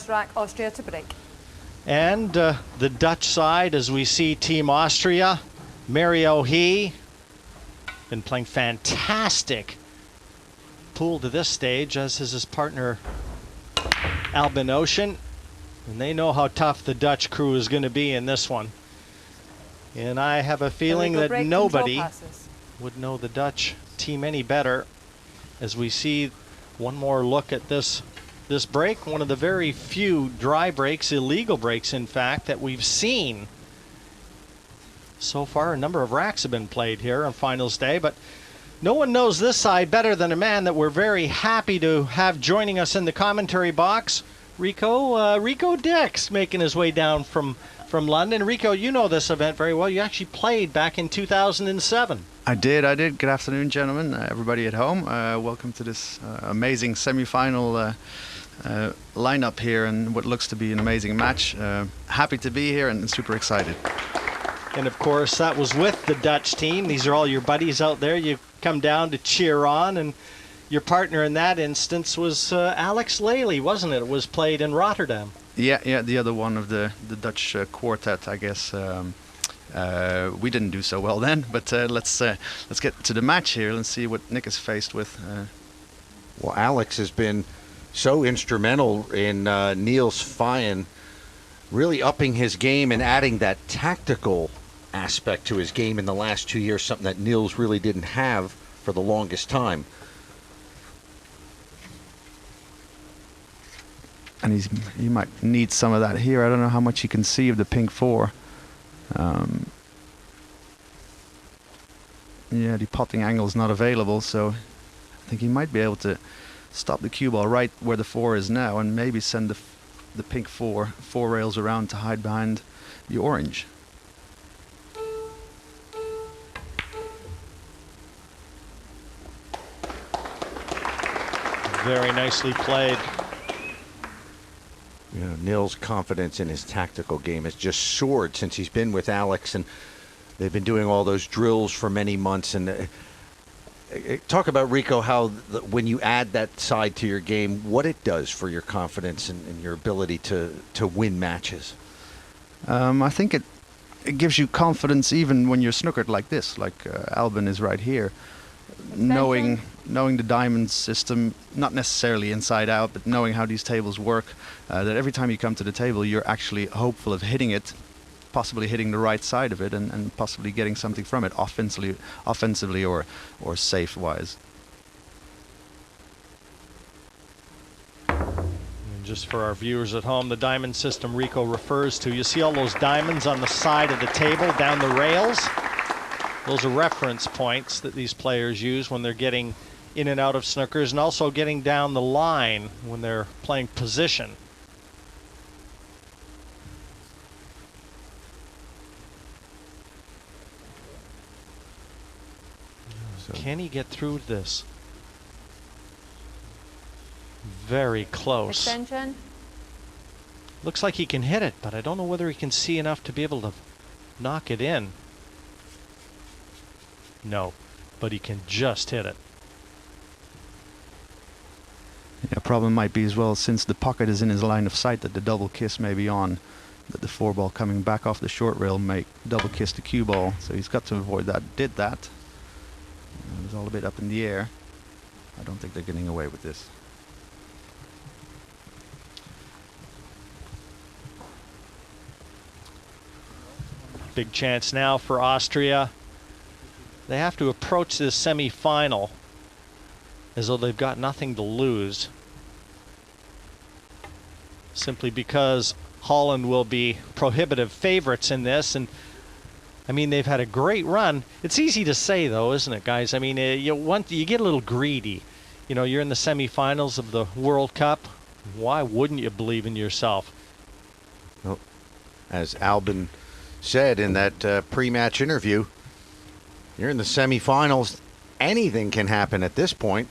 Rack Austria to break. And the Dutch side, as we see Team Austria, Mario He, been playing fantastic pool to this stage, as is his partner Albin Ouschan. And they know how tough the Dutch crew is going to be in this one. And I have a feeling that nobody would know the Dutch team any better as we see one more look at this break, one of the very few dry breaks, illegal breaks in fact, that we've seen so far. A number of racks have been played here on finals day, but no one knows this side better than a man that we're very happy to have joining us in the commentary box. Rico Dix making his way down from London. Rico, you know this event very well. You actually played back in 2007. I did. Good afternoon, gentlemen, everybody at home. Welcome to this amazing semi-final lineup here and what looks to be an amazing match. Happy to be here and super excited. And of course, that was with the Dutch team. These are all your buddies out there. You come down to cheer on, and your partner in that instance was Alex Lely, wasn't it? It was played in Rotterdam. Yeah, the other one of the Dutch quartet, I guess. We didn't do so well then, but let's get to the match here and see what Nick is faced with. Well, Alex has been so instrumental in Niels' Feijen, really upping his game and adding that tactical aspect to his game in the last 2 years, something that Niels really didn't have for the longest time. And he might need some of that here. I don't know how much he can see of the pink four. Yeah, the potting angle is not available, so I think he might be able to stop the cue ball right where the four is now and maybe send the pink four rails around to hide behind the orange. Very nicely played. You know, Niels' confidence in his tactical game has just soared since he's been with Alex, and they've been doing all those drills for many months. And talk about, Rico, how when you add that side to your game, what it does for your confidence and your ability to win matches. I think it gives you confidence even when you're snookered like this, like Albin is right here. Knowing the diamond system, not necessarily inside out, but knowing how these tables work, that every time you come to the table you're actually hopeful of hitting it, possibly hitting the right side of it, and possibly getting something from it offensively or safe wise. And just for our viewers at home, the diamond system Rico refers to, you see all those diamonds on the side of the table down the rails. Those are reference points that these players use when they're getting in and out of snookers, and also getting down the line when they're playing position. So can he get through this? Very close. Extension. Looks like he can hit it, but I don't know whether he can see enough to be able to knock it in. No, but he can just hit it. Yeah, problem might be as well, since the pocket is in his line of sight, that the double kiss may be on, that the four ball coming back off the short rail may double kiss the cue ball. So he's got to avoid that. Did that. It was all a bit up in the air. I don't think they're getting away with this. Big chance now for Austria. They have to approach this semi-final as though they've got nothing to lose, simply because Holland will be prohibitive favorites in this. And I mean, they've had a great run. It's easy to say, though, isn't it, guys? I mean, you get a little greedy. You know, you're in the semi-finals of the World Cup. Why wouldn't you believe in yourself? Well, as Albin said in that pre-match interview, you're in the semifinals. Anything can happen at this point.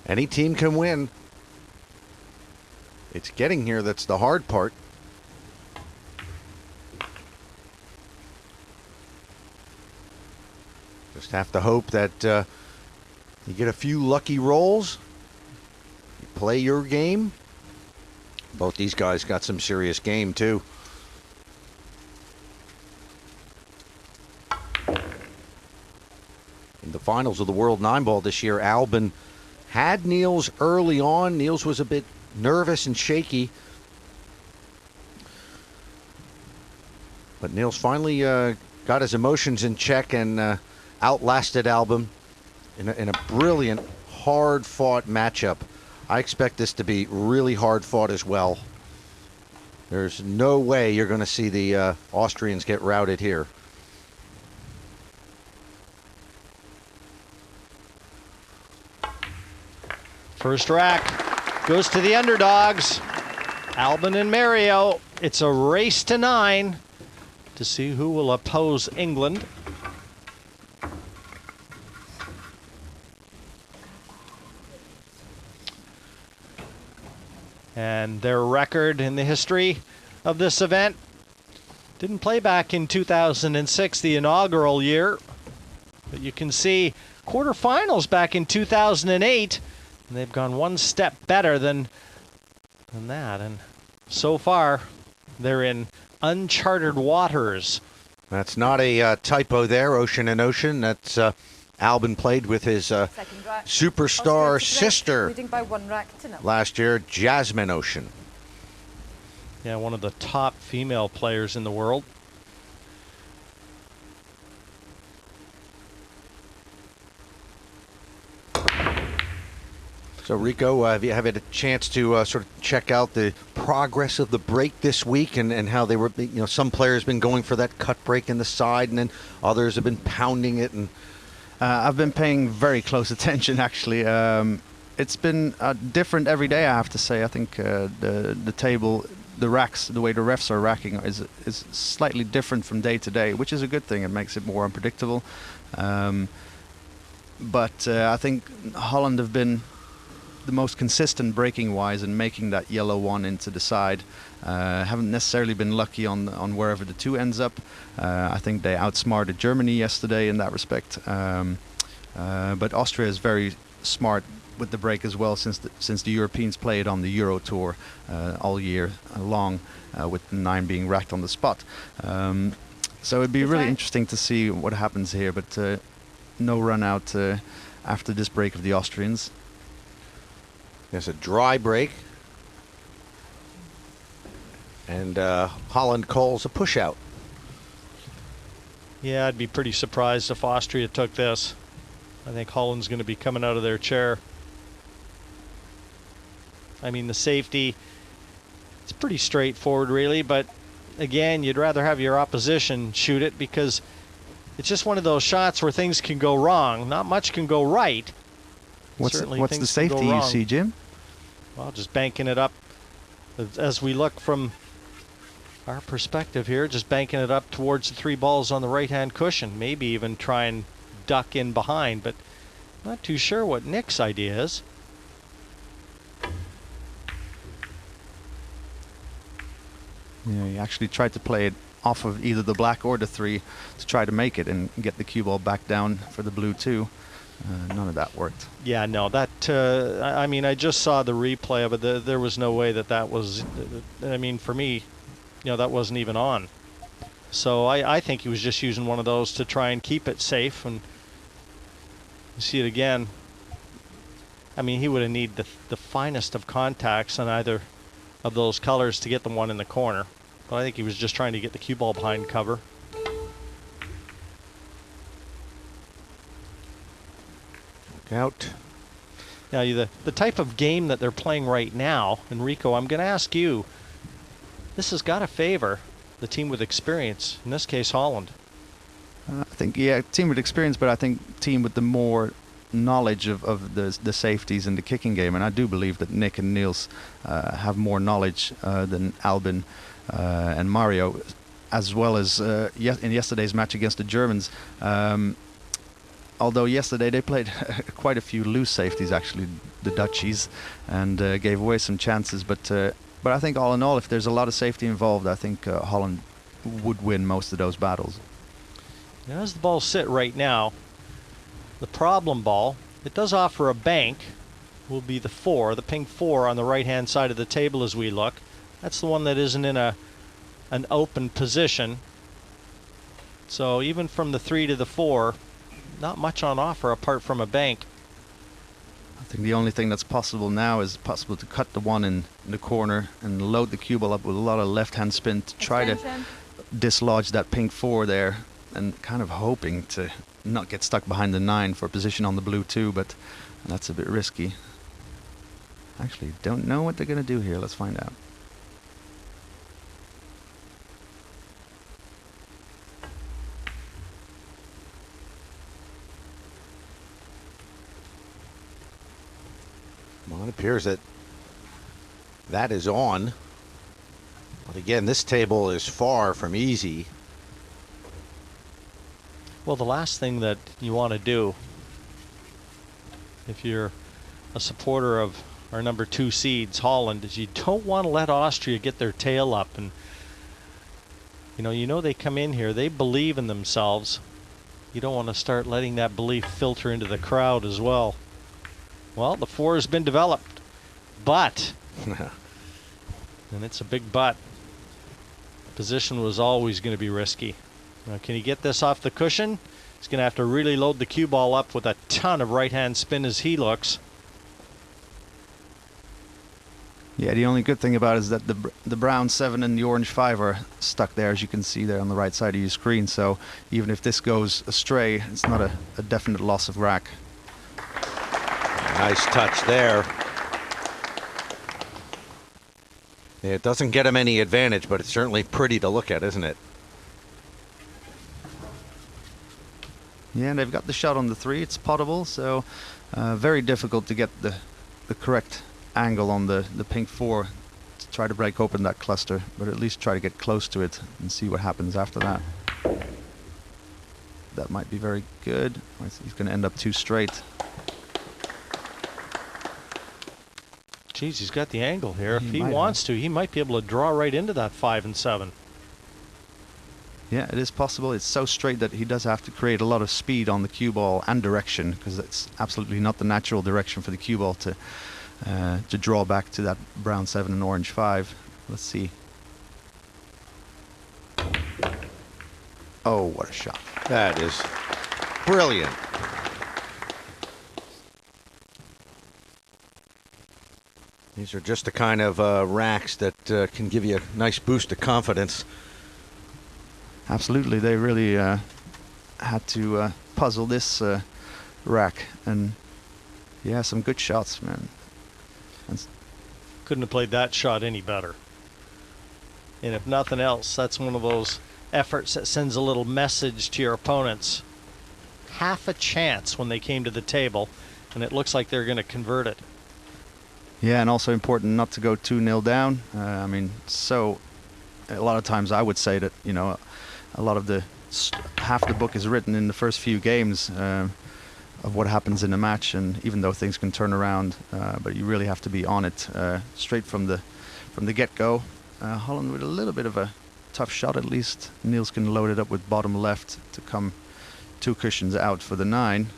Any team can win. It's getting here that's the hard part. Just have to hope that you get a few lucky rolls, you play your game, Both these guys got some serious game, too. In the finals of the World 9-Ball this year, Albin had Niels early on. Niels was a bit nervous and shaky. But Niels finally got his emotions in check and outlasted Albin in a brilliant, hard-fought matchup. I expect this to be really hard-fought as well. There's no way you're going to see the Austrians get routed here. First rack goes to the underdogs, Albin and Mario. It's a race to 9 to see who will oppose England. And their record in the history of this event didn't play back in 2006, the inaugural year. But you can see quarterfinals back in 2008. And they've gone one step better than that. And so far, they're in uncharted waters. That's not a typo there, Ouschan and Ouschan. That's Albin played with his superstar sister by 1 rack to 0. last year, Jasmine Ouschan. Yeah, one of the top female players in the world. So, Rico, have you had a chance to sort of check out the progress of the break this week and how they were, some players been going for that cut break in the side and then others have been pounding it? And I've been paying very close attention, actually. It's been different every day, I have to say. I think the table, the racks, the way the refs are racking is slightly different from day to day, which is a good thing. It makes it more unpredictable. But I think Holland have been the most consistent breaking wise and making that yellow one into the side. Haven't necessarily been lucky on wherever the 2 ends up. I think they outsmarted Germany yesterday in that respect. But Austria is very smart with the break as well, since the Europeans play it on the Euro Tour all year long, with 9 being racked on the spot. So it'd be really interesting to see what happens here, but no run out after this break of the Austrians. there's a dry break. And Holland calls a push out. Yeah, I'd be pretty surprised if Austria took this. I think Holland's going to be coming out of their chair. I mean, the safety, it's pretty straightforward, really. But again, you'd rather have your opposition shoot it, because it's just one of those shots where things can go wrong. Not much can go right. What's the safety you see, Jim? Well, just banking it up as we look from our perspective here, just banking it up towards the 3 balls on the right-hand cushion. Maybe even try and duck in behind, but not too sure what Nick's idea is. Yeah, he actually tried to play it off of either the black or the 3 to try to make it and get the cue ball back down for the blue too. None of that worked. Yeah, no, that, I mean, I just saw the replay of it. There was no way that was, I mean, for me, you know, that wasn't even on. So I think he was just using one of those to try and keep it safe. And you see it again. I mean, he would have needed the finest of contacts on either of those colors to get the one in the corner. But I think he was just trying to get the cue ball behind cover. Out. Now, the type of game that they're playing right now, Enrico, I'm going to ask you, this has got to favor the team with experience, in this case Holland. I think, yeah, team with experience, but I think team with the more knowledge of the safeties in the kicking game. And I do believe that Nick and Niels have more knowledge than Albin and Mario, as well as in yesterday's match against the Germans. Although yesterday they played quite a few loose safeties, actually, the Dutchies, and gave away some chances. But I think all in all, if there's a lot of safety involved, I think Holland would win most of those battles. Now, as the balls sit right now, the problem ball, it does offer a bank, will be the 4, the pink 4 on the right-hand side of the table as we look. That's the one that isn't in an open position. So even from the 3 to the 4, not much on offer apart from a bank. I think the only thing that's possible now is possible to cut the one in the corner and load the cue ball up with a lot of left-hand spin to try to dislodge that pink 4 there, and kind of hoping to not get stuck behind the 9 for a position on the blue 2, but that's a bit risky. Actually, don't know what they're going to do here. Let's find out. Well, it appears that that is on. But again, this table is far from easy. Well, the last thing that you want to do, if you're a supporter of our number 2 seeds, Holland, is you don't want to let Austria get their tail up. And you know they come in here, they believe in themselves. You don't want to start letting that belief filter into the crowd as well. Well, the 4 has been developed, but, and it's a big but, position was always going to be risky. Now, can he get this off the cushion? He's going to have to really load the cue ball up with a ton of right-hand spin as he looks. Yeah, the only good thing about it is that the brown 7 and the orange 5 are stuck there, as you can see there on the right side of your screen. So even if this goes astray, it's not a definite loss of rack. Nice touch there. Yeah, it doesn't get him any advantage, but it's certainly pretty to look at, isn't it? Yeah, and they've got the shot on the 3. It's potable, so very difficult to get the correct angle on the pink 4 to try to break open that cluster, but at least try to get close to it and see what happens after that. That might be very good. He's going to end up 2 straight. Geez, he's got the angle here. If he wants to, he might be able to draw right into that 5 and 7. Yeah, it is possible. It's so straight that he does have to create a lot of speed on the cue ball and direction, because it's absolutely not the natural direction for the cue ball to draw back to that brown 7 and orange 5. Let's see. Oh, what a shot. That is brilliant. These are just the kind of racks that can give you a nice boost of confidence. Absolutely, they really had to puzzle this rack, and yeah, some good shots, man. Couldn't have played that shot any better. And if nothing else, that's one of those efforts that sends a little message to your opponents. Half a chance when they came to the table, and it looks like they're going to convert it. Yeah, and also important not to go 2-0 down. I mean, so a lot of times I would say that, a lot of half the book is written in the first few games of what happens in a match, and even though things can turn around, but you really have to be on it straight from the get-go. Holland with a little bit of a tough shot, at least. Niels can load it up with bottom left to come 2 cushions out for the 9.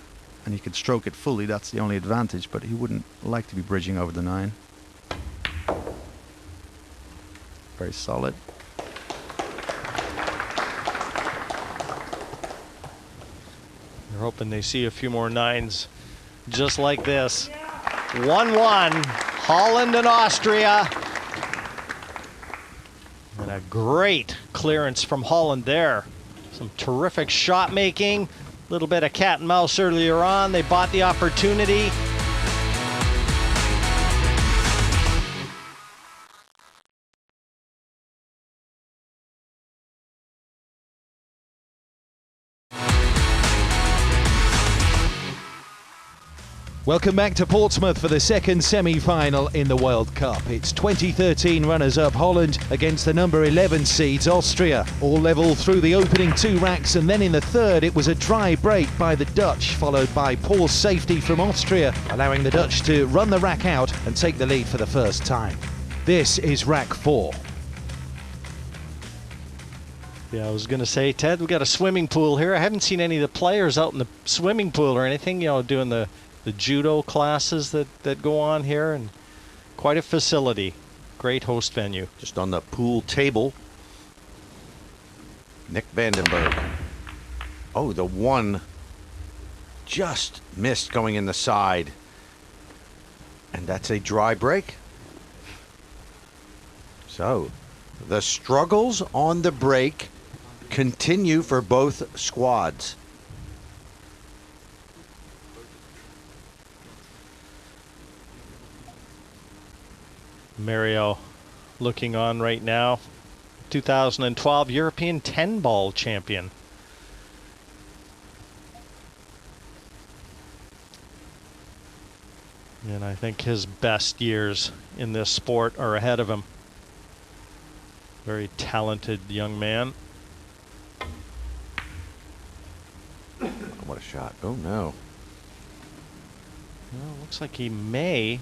And he could stroke it fully, that's the only advantage, but he wouldn't like to be bridging over the 9. Very solid. They're hoping they see a few more 9s just like this. 1-1, Holland and Austria. And a great clearance from Holland there. Some terrific shot making. Little bit of cat and mouse earlier on. They bought the opportunity. Welcome back to Portsmouth for the second semi-final in the World Cup. It's 2013 runners-up Holland against the number 11 seeds Austria. All level through the opening 2 racks, and then in the third it was a dry break by the Dutch, followed by poor safety from Austria, allowing the Dutch to run the rack out and take the lead for the first time. This is rack 4. Yeah, I was going to say, Ted, we've got a swimming pool here. I haven't seen any of the players out in the swimming pool or anything, doing the judo classes that go on here, and quite a facility. Great host venue. Just on the pool table. Nick Vandenberg. Oh, the one just missed going in the side. And that's a dry break. So, the struggles on the break continue for both squads. Mario looking on right now. 2012 European 10-ball champion. And I think his best years in this sport are ahead of him. Very talented young man. What a shot. Oh, no. Well, looks like he may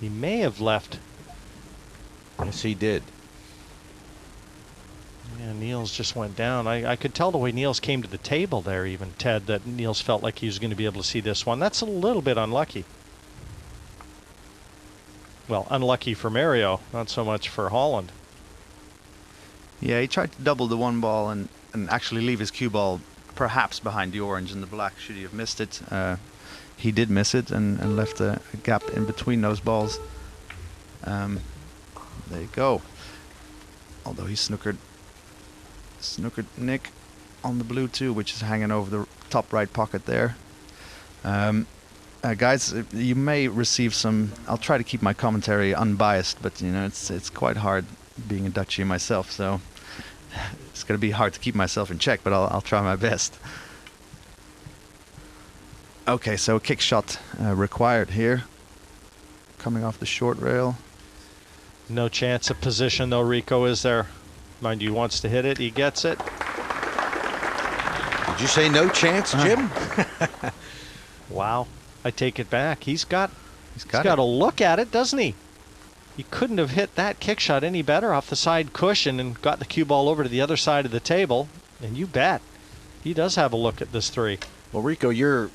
have left. Yes, he did. Yeah, Niels just went down. I could tell the way Niels came to the table there, even, Ted, that Niels felt like he was going to be able to see this one. That's a little bit unlucky. Well, unlucky for Mario, not so much for Holland. Yeah, he tried to double the one ball and actually leave his cue ball perhaps behind the orange and the black. Should he have missed it? He did miss it and left a gap in between those balls. There you go. Although he snookered Nick on the blue too, which is hanging over the top right pocket there. Guys, you may receive some. I'll try to keep my commentary unbiased, but you know it's quite hard being a Dutchie myself, so it's going to be hard to keep myself in check. But I'll try my best. Okay, so a kick shot required here, coming off the short rail. No chance of position though, Rico, is there? Mind you, wants to hit it. He gets it. Did you say no chance, Jim? Wow. I take it back. He's got got to look at it, doesn't he? He couldn't have hit that kick shot any better off the side cushion and got the cue ball over to the other side of the table. And you bet, he does have a look at this three. Well, Rico, your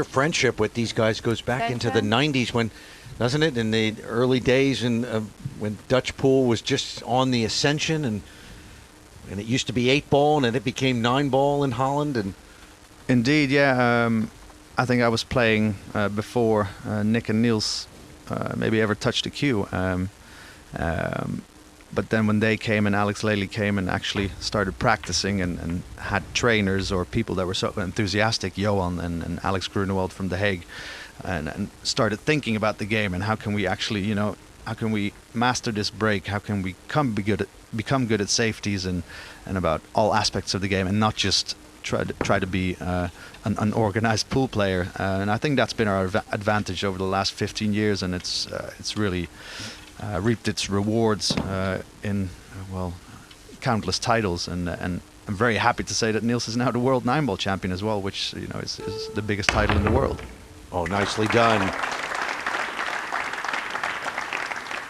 friendship with these guys goes back into the 90s when, doesn't it? In the early days when Dutch pool was just on the ascension and it used to be 8-ball and then it became 9-ball in Holland. And Indeed, yeah. I think I was playing before Nick and Niels maybe ever touched a cue. But then when they came and Alex Lely came and actually started practicing and had trainers or people that were so enthusiastic, Johan and Alex Grunewald from The Hague, and started thinking about the game and how can we actually, you know, how can we master this break? How can we become good at safeties and about all aspects of the game and not just try to be an organized pool player? And I think that's been our advantage over the last 15 years, and it's really reaped its rewards in countless titles. And I'm very happy to say that Niels is now the world 9-ball champion as well, which you know is the biggest title in the world. oh, nicely done.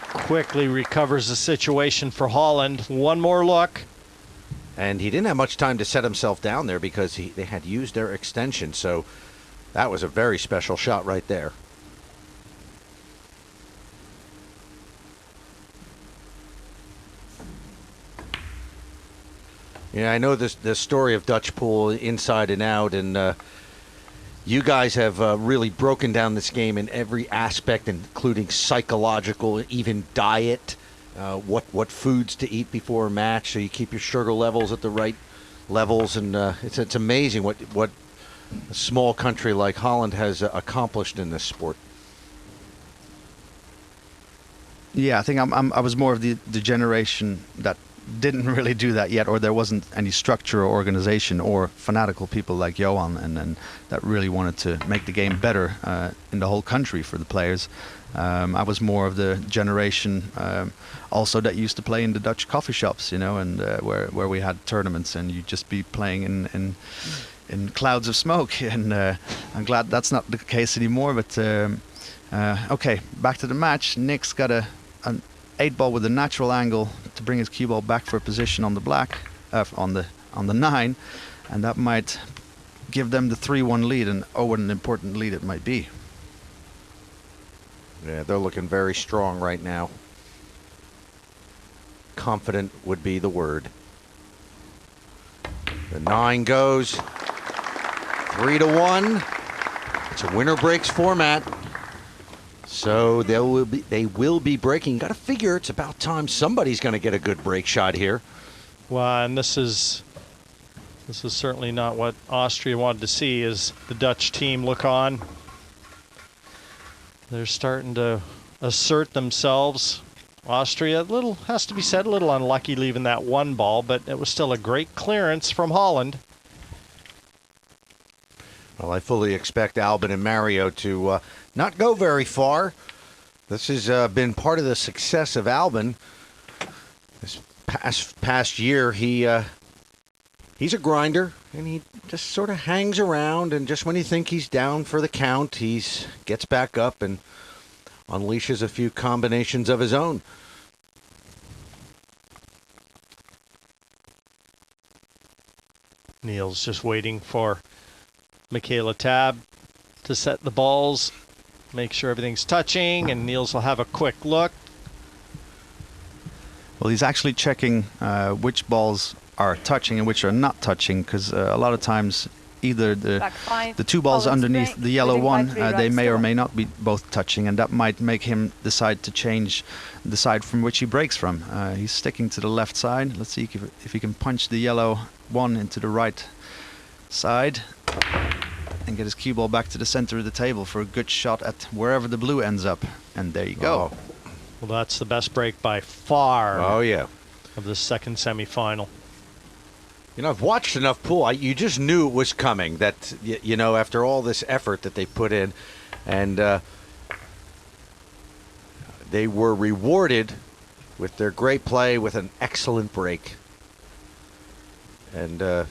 Quickly recovers the situation for Holland. One more look. And he didn't have much time to set himself down there because they had used their extension. So that was a very special shot right there. Yeah, I know the story of Dutch pool inside and out, and you guys have really broken down this game in every aspect, including psychological, even diet. What foods to eat before a match, so you keep your sugar levels at the right levels, and it's amazing what a small country like Holland has accomplished in this sport. Yeah, I think I was more of the generation that didn't really do that yet, or there wasn't any structure or organization or fanatical people like Johan and that really wanted to make the game better in the whole country for the players. I was more of the generation also that used to play in the Dutch coffee shops, you know, and where we had tournaments and you'd just be playing in clouds of smoke. And I'm glad that's not the case anymore. But okay, back to the match. Nick's got an 8-ball with a natural angle to bring his cue ball back for a position on the black, on the 9, and that might give them the 3-1 lead. And what an important lead it might be. Yeah, they're looking very strong right now. Confident would be the word. The 9 goes 3-1. It's a winner breaks format. So they will be breaking. Got to figure it's about time somebody's going to get a good break shot here. Well, and this is certainly not what Austria wanted to see, as the Dutch team look on. They're starting to assert themselves. Austria, has to be said, a little unlucky leaving that one ball, but it was still a great clearance from Holland. Well, I fully expect Albin and Mario to not go very far. This has been part of the success of Albin. This past year, he's a grinder, and he just sort of hangs around, and just when you think he's down for the count, he gets back up and unleashes a few combinations of his own. Niels just waiting for Michaela Tab to set the balls, make sure everything's touching, and Niels will have a quick look. Well, he's actually checking which balls are touching and which are not touching, because a lot of times either the 2 balls underneath the yellow one, they may or may not be both touching, and that might make him decide to change the side from which he breaks from. He's sticking to the left side. Let's see if he can punch the yellow one into the right side and get his cue ball back to the center of the table for a good shot at wherever the blue ends up. And there you go. Oh. Well, that's the best break by far. Oh, yeah. Of the second semifinal. You know, I've watched enough pool. You just knew it was coming. That, you know, after all this effort that they put in, and they were rewarded with their great play with an excellent break. And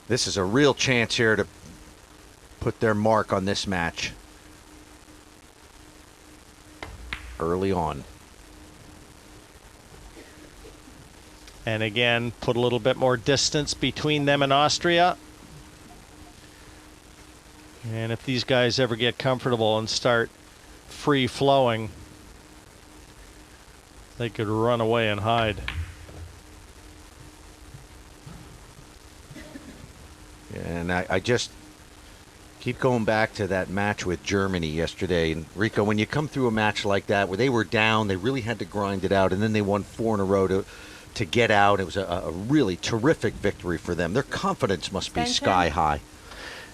this is a real chance here to put their mark on this match early on. And again, put a little bit more distance between them and Austria. And if these guys ever get comfortable and start free flowing, they could run away and hide. And I just keep going back to that match with Germany yesterday. And Rico, when you come through a match like that where they were down, they really had to grind it out, and then they won 4 in a row to get out. It was a really terrific victory for them. Their confidence must be sky high.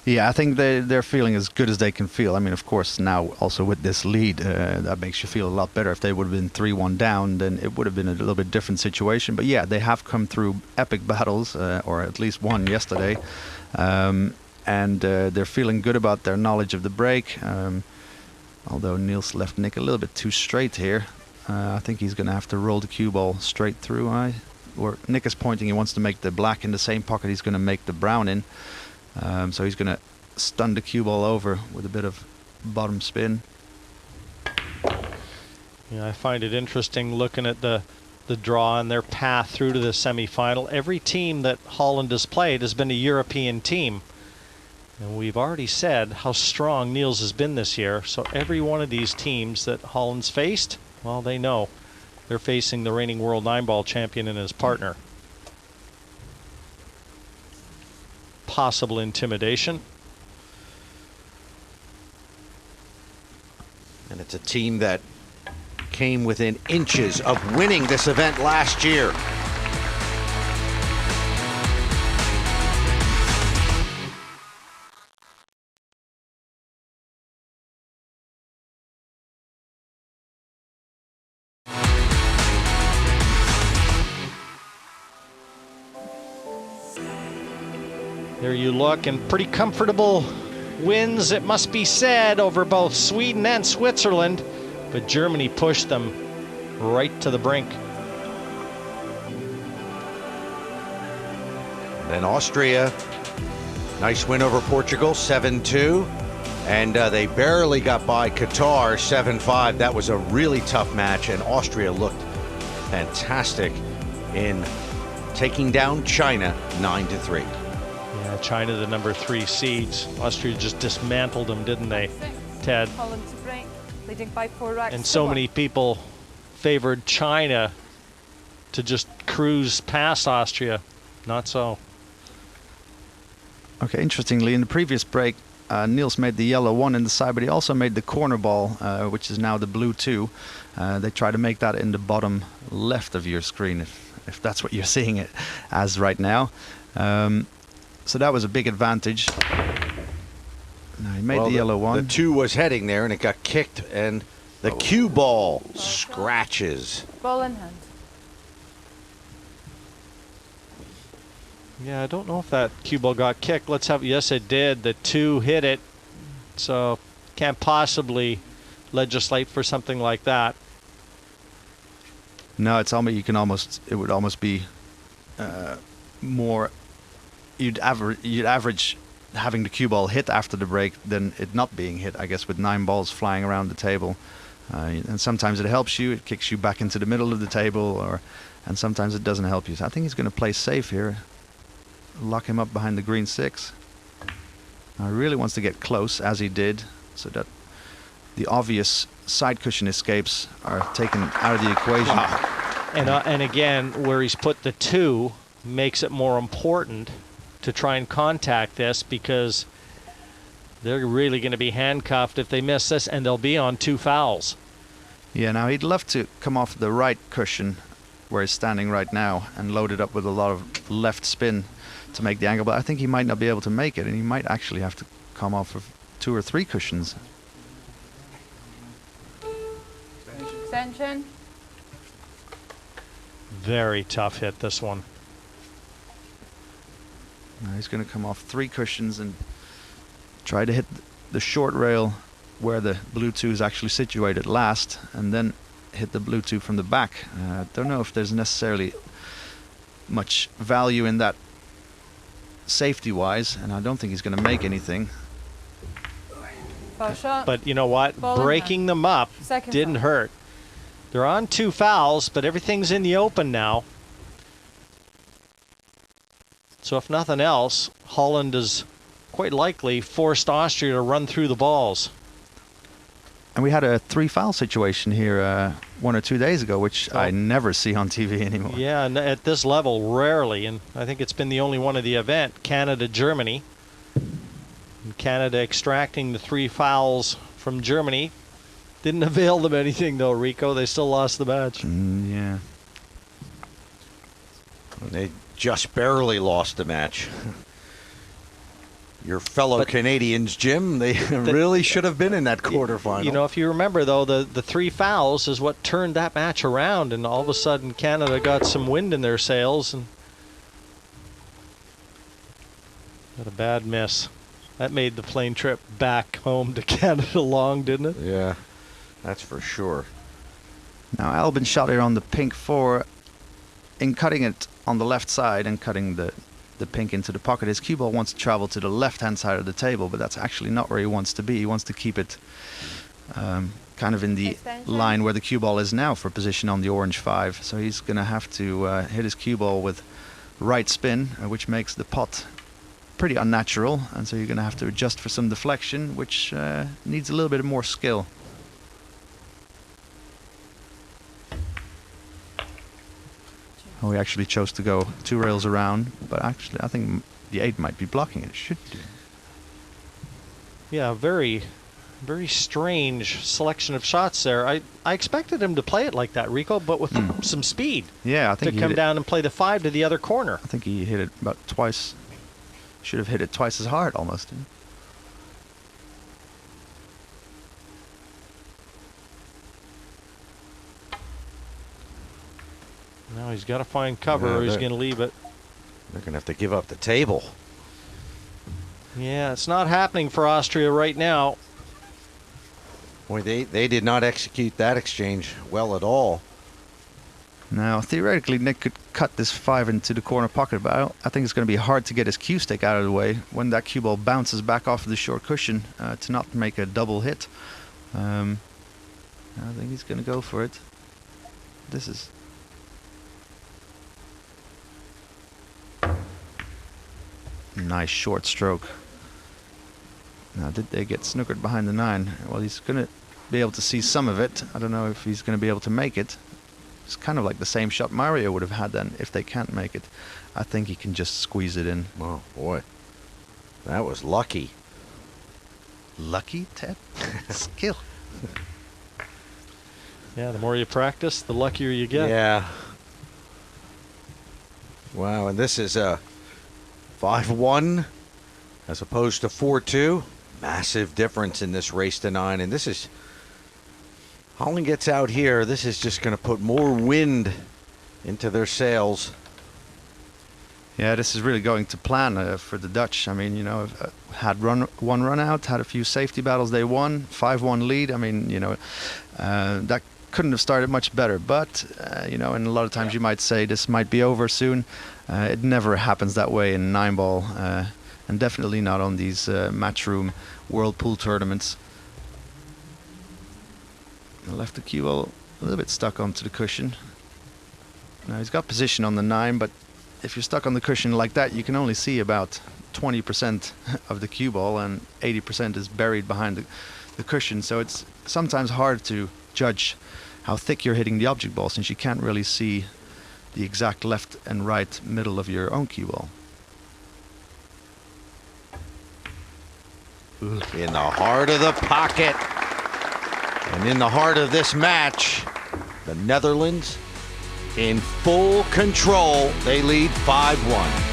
Yeah, I think they're feeling as good as they can feel. I mean, of course, now also with this lead, that makes you feel a lot better. If they would have been 3-1 down, then it would have been a little bit different situation. But yeah, they have come through epic battles, or at least one yesterday. And they're feeling good about their knowledge of the break. Although Niels left Nick a little bit too straight here. I think he's going to have to roll the cue ball straight through. Or Nick is pointing, he wants to make the black in the same pocket he's going to make the brown in. So he's going to stun the cue ball over with a bit of bottom spin. Yeah, I find it interesting looking at the draw and their path through to the semifinal. Every team that Holland has played has been a European team. And we've already said how strong Niels has been this year. So every one of these teams that Holland's faced, well, they know they're facing the reigning world 9-ball champion and his partner. Possible intimidation. And it's a team that came within inches of winning this event last year. There you look, and pretty comfortable wins, it must be said, over both Sweden and Switzerland, but Germany pushed them right to the brink. Then Austria, nice win over Portugal, 7-2. And they barely got by Qatar, 7-5. That was a really tough match, and Austria looked fantastic in taking down China 9-3. Yeah, China, the number 3 seeds. Austria just dismantled them, didn't they, Ted? Holland to break. leading by 4 racks. And to so 1. many people favored China to just cruise past Austria. Not so. Okay, interestingly, in the previous break, Niels made the yellow 1 in the side, but he also made the corner ball, which is now the blue 2. They try to make that in the bottom left of your screen, if that's what you're seeing it as right now. So that was a big advantage. No, he made the yellow 1. The 2 was heading there, and it got kicked, and the cue ball scratches. Ball in hand. Yeah, I don't know if that cue ball got kicked. Let's have. Yes, it did. The 2 hit it, so can't possibly legislate for something like that. No, it's almost, it would almost be more. You'd average having the cue ball hit after the break than it not being hit, I guess, with 9 balls flying around the table. And sometimes it helps you, it kicks you back into the middle of the table, and sometimes it doesn't help you. So I think he's going to play safe here. Lock him up behind the green 6. Now he really wants to get close, as he did, so that the obvious side cushion escapes are taken out of the equation. Wow. And again, where he's put the 2 makes it more important to try and contact this, because they're really going to be handcuffed if they miss this, and they'll be on 2 fouls. Yeah, now he'd love to come off the right cushion where he's standing right now and load it up with a lot of left spin to make the angle, but I think he might not be able to make it, and he might actually have to come off of 2 or 3 cushions. Extension. Very tough hit, this one. Now he's going to come off 3 cushions and try to hit the short rail where the blue 2 is actually situated last, and then hit the blue 2 from the back. Don't know if there's necessarily much value in that safety-wise, and I don't think he's going to make anything. Foul shot. But you know what? Ball in Breaking them up Second didn't foul. hurt. They're on 2 fouls, but everything's in the open now. So if nothing else, Holland has quite likely forced Austria to run through the balls. And we had a 3 foul situation here 1 or 2 days ago, which I never see on TV anymore. Yeah, and at this level, rarely. And I think it's been the only one of the event, Canada-Germany. And Canada extracting the 3 fouls from Germany. Didn't avail them anything, though, Rico. They still lost the match. Yeah. They just barely lost the match. Your fellow Canadians, Jim, they really should have been in that quarterfinal. You know, if you remember, though, the 3 fouls is what turned that match around, and all of a sudden Canada got some wind in their sails and got a bad miss. That made the plane trip back home to Canada long, didn't it? Yeah, that's for sure. Now Albin shot here on the pink 4. In cutting it on the left side and cutting the pink into the pocket, his cue ball wants to travel to the left-hand side of the table, but that's actually not where he wants to be. He wants to keep it kind of in the Extension. line where the cue ball is now for position on the orange 5. So he's going to have to hit his cue ball with right spin, which makes the pot pretty unnatural, and so you're going to have to adjust for some deflection, which needs a little bit more skill. Oh, he actually chose to go 2 rails around, but actually I think the 8 might be blocking it. It should do. Yeah, very strange selection of shots there. I expected him to play it like that, Rico, but with some speed. Yeah, I think to he come hit down and play the 5 to the other corner. I think he hit it about twice. Should have hit it twice as hard almost. Now he's got to find cover Yeah, or he's they're- going to leave it. They're going to have to give up the table. Yeah, it's not happening for Austria right now. Boy, they did not execute that exchange well at all. Now, theoretically, Nick could cut this 5 into the corner pocket, but I think it's going to be hard to get his cue stick out of the way when that cue ball bounces back off of the short cushion to not make a double hit. I think he's going to go for it. This is... nice short stroke. Now, did they get snookered behind the 9? Well, he's going to be able to see some of it. I don't know if he's going to be able to make it. It's kind of like the same shot Mario would have had then if they can't make it. I think he can just squeeze it in. Oh, boy. That was lucky. Lucky, Ted? Skill. Yeah, the more you practice, the luckier you get. Yeah. Wow, and this is a 5-1 as opposed to 4-2. Massive difference in this race to 9. And this is, Holland gets out here. This is just going to put more wind into their sails. Yeah, this is really going to plan for the Dutch. I mean, you know, had one run out, had a few safety battles they won, 5-1 lead. I mean, you know, that couldn't have started much better. But, you know, and a lot of times you might say this might be over soon. It never happens that way in 9-ball, and definitely not on these matchroom World Pool tournaments. I left the cue ball a little bit stuck onto the cushion. Now he's got position on the 9, but if you're stuck on the cushion like that, you can only see about 20% of the cue ball, and 80% is buried behind the cushion. So it's sometimes hard to judge how thick you're hitting the object ball, since you can't really see the exact left and right middle of your own cue ball. In the heart of the pocket. And in the heart of this match, the Netherlands in full control. They lead 5-1.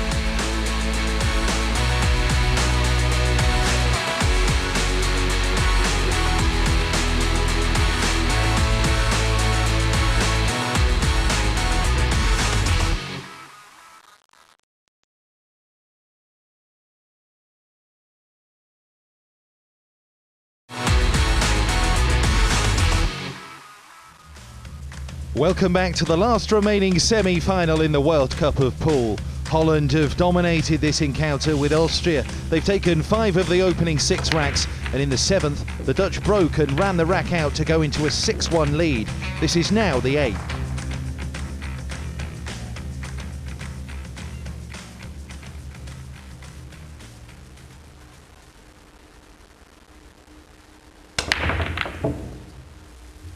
Welcome back to the last remaining semi-final in the World Cup of Pool. Holland have dominated this encounter with Austria. They've taken 5 of the opening 6 racks, and in the 7th, the Dutch broke and ran the rack out to go into a 6-1 lead. This is now the 8th.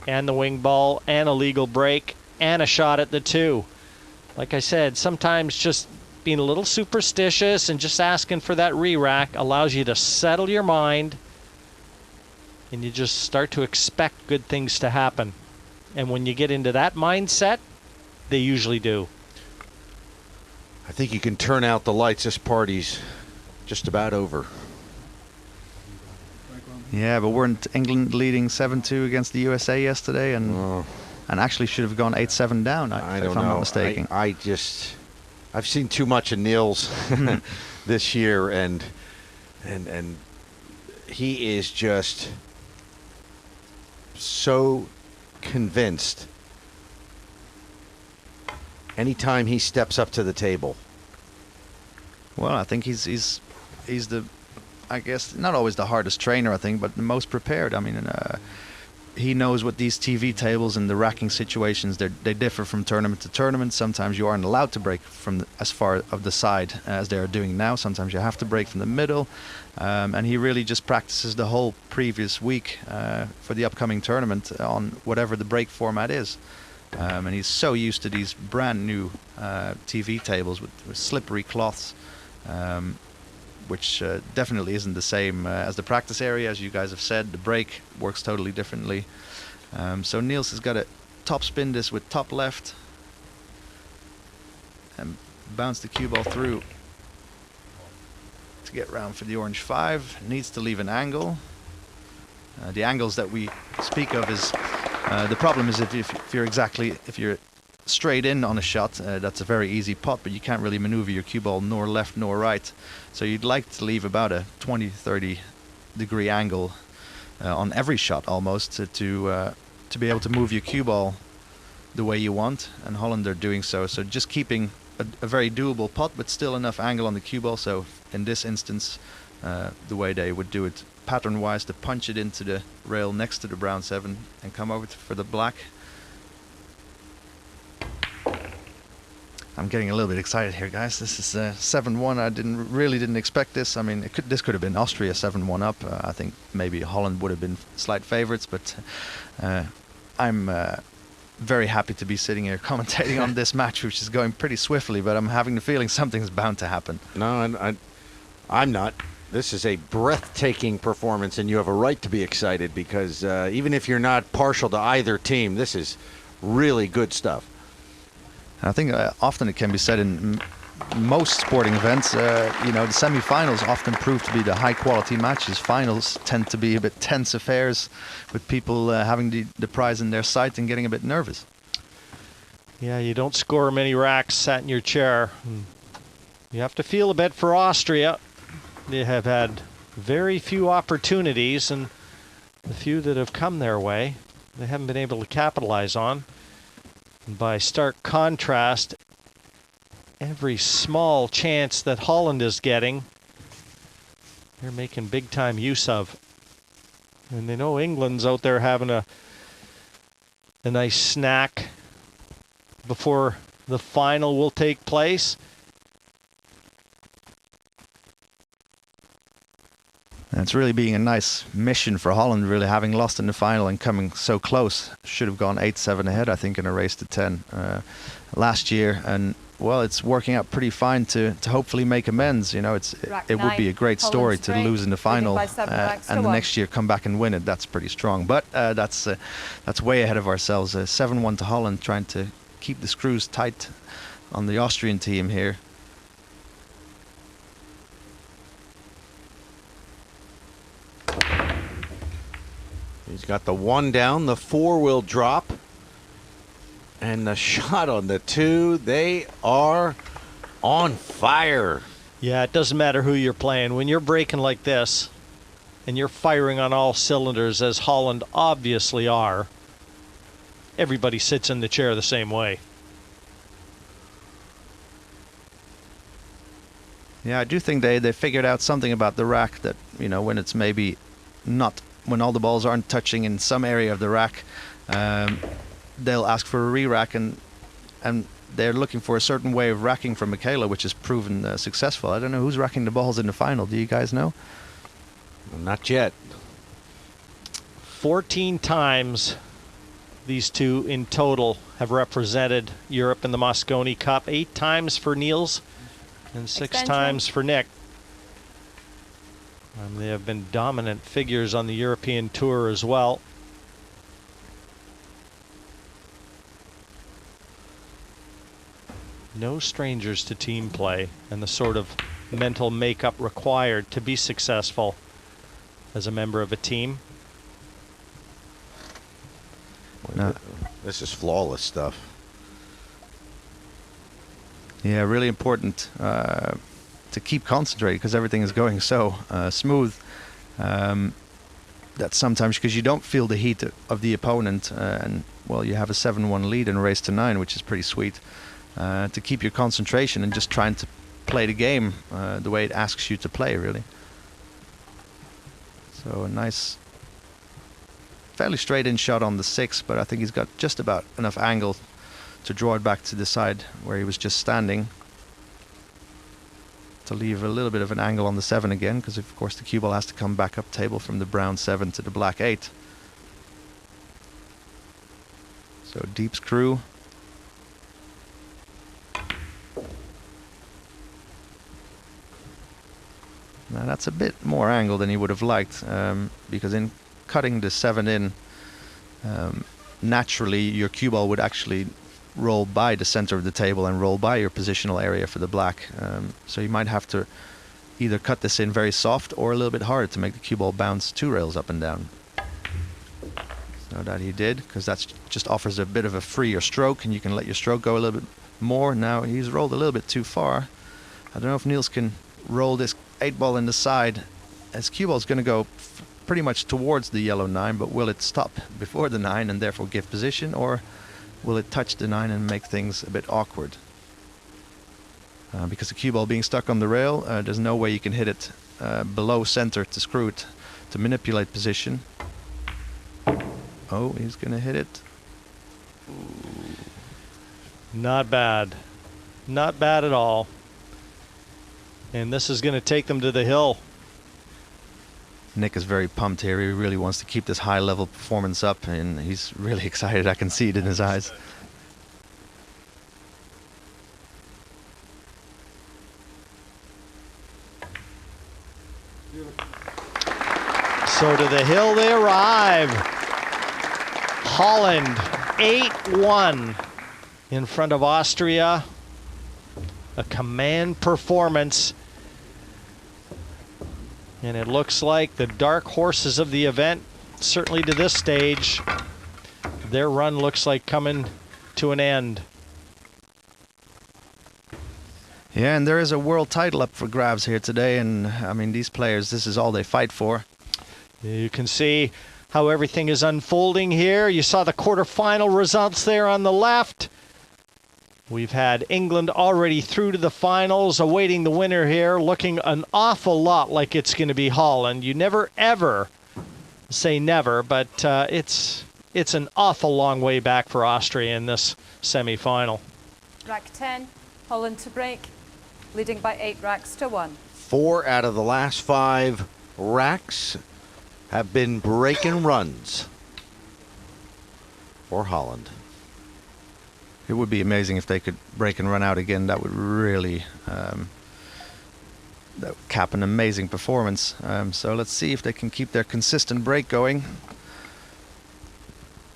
And the wing ball, and a legal break, and a shot at the 2. Like I said, sometimes just being a little superstitious and just asking for that re-rack allows you to settle your mind, and you just start to expect good things to happen. And when you get into that mindset, they usually do. I think you can turn out the lights. This party's just about over. Yeah, but weren't England leading 7-2 against the USA yesterday, and actually should have gone 8-7 down, I don't if I'm know. not mistaken. I've seen too much of Niels this year, and he is just so convinced anytime he steps up to the table. Well, I think he's the, I guess, not always the hardest trainer, I think, but the most prepared. I mean, he knows what these TV tables and the racking situations, they differ from tournament to tournament. Sometimes you aren't allowed to break from as far of the side as they are doing now. Sometimes you have to break from the middle. And he really just practices the whole previous week for the upcoming tournament on whatever the break format is. And he's so used to these brand new TV tables with slippery cloths. Which definitely isn't the same as the practice area. As you guys have said, the break works totally differently. So Niels has got to top spin this with top left and bounce the cue ball through to get round for the orange 5. Needs to leave an angle. The angles that we speak of is the problem is if you're straight in on a shot, that's a very easy pot, but you can't really maneuver your cue ball nor left nor right. So you'd like to leave about a 20-30 degree angle on every shot almost to be able to move your cue ball the way you want, and Holland are doing so. So just keeping a very doable pot, but still enough angle on the cue ball. So in this instance, the way they would do it pattern-wise, to punch it into the rail next to the brown 7 and come over for the black. I'm getting a little bit excited here, guys. This is 7-1. I really didn't expect this. I mean, this could have been Austria 7-1 up. I think maybe Holland would have been slight favorites, but I'm very happy to be sitting here commentating on this match, which is going pretty swiftly, but I'm having the feeling something's bound to happen. No, I'm not. This is a breathtaking performance, and you have a right to be excited because even if you're not partial to either team, this is really good stuff. I think often it can be said in most sporting events, you know, the semi-finals often prove to be the high-quality matches. Finals tend to be a bit tense affairs with people having the prize in their sight and getting a bit nervous. Yeah, you don't score many racks sat in your chair. You have to feel a bit for Austria. They have had very few opportunities, and the few that have come their way, they haven't been able to capitalize on. And by stark contrast, every small chance that Holland is getting, they're making big time use of. And they know England's out there having a nice snack before the final will take place. And it's really being a nice mission for Holland, really, having lost in the final and coming so close. Should have gone 8-7 ahead, I think, in a race to 10 last year. And, well, it's working out pretty fine to hopefully make amends. You know, it would be a great story to lose in the final and the next year come back and win it. That's pretty strong. But that's way ahead of ourselves. 7-1 to Holland, trying to keep the screws tight on the Austrian team here. He's got the 1 down, the 4 will drop, and the shot on the 2. They are on fire. Yeah, it doesn't matter who you're playing. When you're breaking like this and you're firing on all cylinders, as Holland obviously are, everybody sits in the chair the same way. Yeah, I do think they figured out something about the rack that, you know, when it's maybe not, when all the balls aren't touching in some area of the rack, they'll ask for a re-rack, and they're looking for a certain way of racking from Michaela, which has proven successful. I don't know who's racking the balls in the final. Do you guys know? Not yet. 14 times these two in total have represented Europe in the Mosconi Cup. 8 times for Niels and 6 times for Nick. They have been dominant figures on the European Tour as well. No strangers to team play and the sort of mental makeup required to be successful as a member of a team. No. This is flawless stuff. Yeah, really important to keep concentrated because everything is going so smooth that sometimes, because you don't feel the heat of the opponent, and well, you have a 7-1 lead in a race to 9, which is pretty sweet, to keep your concentration and just trying to play the game the way it asks you to play, really. So a nice, fairly straight in shot on the 6, but I think he's got just about enough angle to draw it back to the side where he was just standing, to leave a little bit of an angle on the 7 again, because of course the cue ball has to come back up table from the brown 7 to the black 8. So deep screw. Now that's a bit more angle than he would have liked, because in cutting the 7 in, naturally your cue ball would actually roll by the center of the table and roll by your positional area for the black. So you might have to either cut this in very soft or a little bit hard to make the cue ball bounce 2 rails up and down. So that he did, because that just offers a bit of a freer stroke, and you can let your stroke go a little bit more. Now he's rolled a little bit too far. I don't know if Niels can roll this 8 ball in the side. His cue ball is going to go pretty much towards the yellow 9, but will it stop before the 9 and therefore give position, or will it touch the 9 and make things a bit awkward? Because the cue ball being stuck on the rail, there's no way you can hit it below center to screw it to manipulate position. Oh, he's going to hit it. Not bad. Not bad at all. And this is going to take them to the hill. Nick is very pumped here. He really wants to keep this high level performance up, and he's really excited. I can see it in his eyes. So to the hill they arrive. Holland 8-1 in front of Austria. A command performance. And it looks like the dark horses of the event, certainly to this stage, their run looks like coming to an end. Yeah, and there is a world title up for grabs here today, and I mean, these players, this is all they fight for. You can see how everything is unfolding here. You saw the quarterfinal results there on the left. We've had England already through to the finals, awaiting the winner here, looking an awful lot like it's going to be Holland. You never, ever say never, but it's an awful long way back for Austria in this semi-final. Rack 10, Holland to break, leading by 8 racks to 1. 4 out of the last 5 racks have been breaking runs for Holland. It would be amazing if they could break and run out again. That would really that would cap an amazing performance. So let's see if they can keep their consistent break going.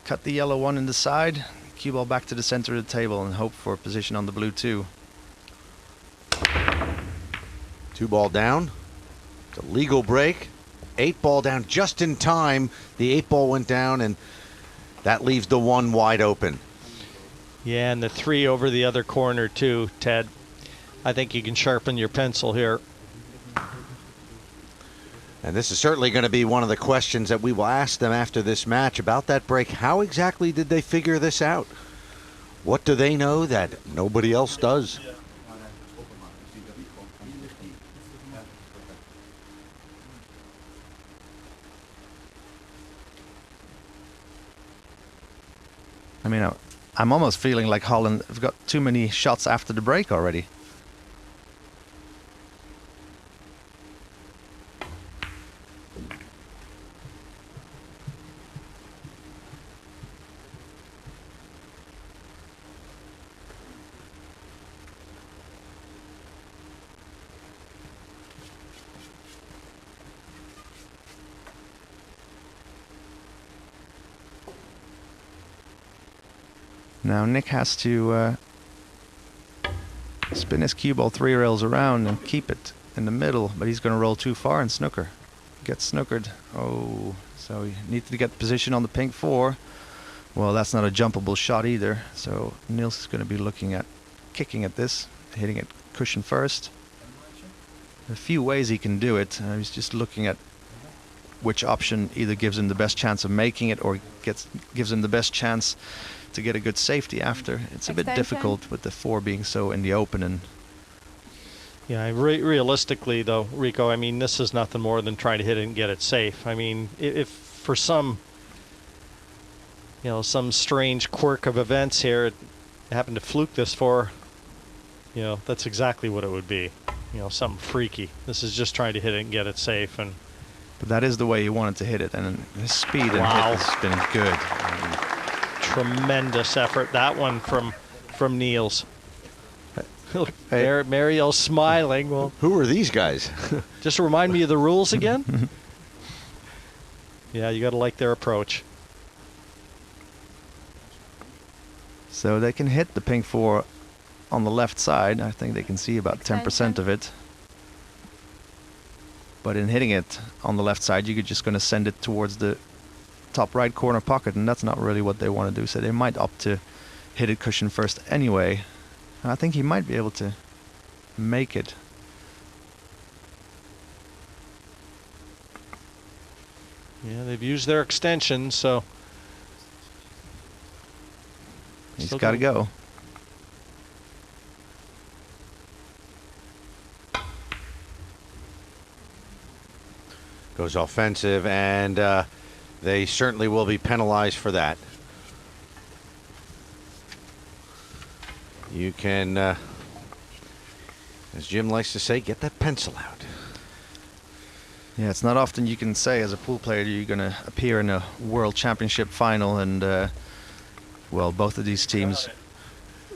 Cut the yellow one in the side, cue ball back to the center of the table, and hope for a position on the blue 2. 2 ball down. It's a legal break. 8 ball down just in time. The 8 ball went down, and that leaves the 1 wide open. Yeah, and the 3 over the other corner too, Ted. I think you can sharpen your pencil here. And this is certainly going to be one of the questions that we will ask them after this match about that break. How exactly did they figure this out? What do they know that nobody else does? I mean, I'm almost feeling like Holland have got too many shots after the break already. Now Nick has to spin his cue ball 3 rails around and keep it in the middle, but he's going to roll too far and snooker. Gets snookered. Oh, so he needs to get position on the pink 4. Well, that's not a jumpable shot either, so Niels is going to be looking at kicking at this, hitting it cushion first. A few ways he can do it. He's just looking at which option either gives him the best chance of making it or gives him the best chance to get a good safety after. It's a bit difficult with the 4 being so in the open. And yeah, realistically though, Rico, I mean, this is nothing more than trying to hit it and get it safe. I mean, if for some, you know, some strange quirk of events here, it happened to fluke this for, you know, that's exactly what it would be. You know, something freaky. This is just trying to hit it and get it safe. And but that is the way you wanted to hit it, and his speed and hit has been good. Tremendous effort, that one from Niels. Hey. Mariel's smiling. Well, who are these guys? Just remind me of the rules again. Yeah, you got to like their approach. So they can hit the pink 4 on the left side. I think they can see about 10% of it. But in hitting it on the left side, you're just going to send it towards the top right corner pocket, and that's not really what they want to do. So they might opt to hit it cushion first anyway. And I think he might be able to make it. Yeah, they've used their extension, so he's got to go. Goes offensive, and they certainly will be penalized for that. You can As Jim likes to say, get that pencil out. Yeah, it's not often you can say as a pool player you're going to appear in a World Championship final, and well, both of these teams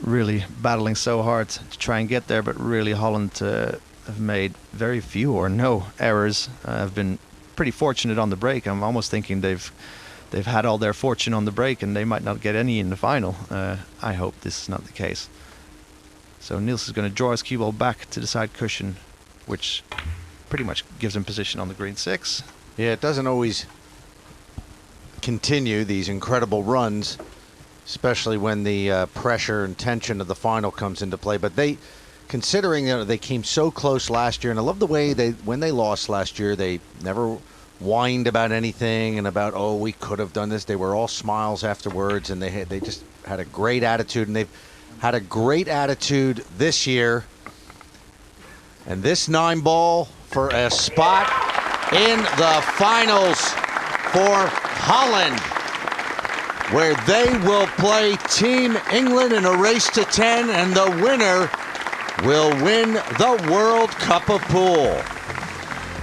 really battling so hard to try and get there, but really Holland have made very few or no errors. Have been pretty fortunate on the break. I'm almost thinking they've had all their fortune on the break and they might not get any in the final. I hope this is not the case. So Niels is going to draw his cue ball back to the side cushion, which pretty much gives him position on the green 6. Yeah, it doesn't always continue these incredible runs, especially when the pressure and tension of the final comes into play. But they, considering that they came so close last year, and I love the way when they lost last year, they never whined about anything and about, oh, we could have done this. They were all smiles afterwards, and they just had a great attitude, and they've had a great attitude this year. And this 9-ball for a spot in the finals for Holland, where they will play Team England in a race to 10, and the winner will win the World Cup of Pool.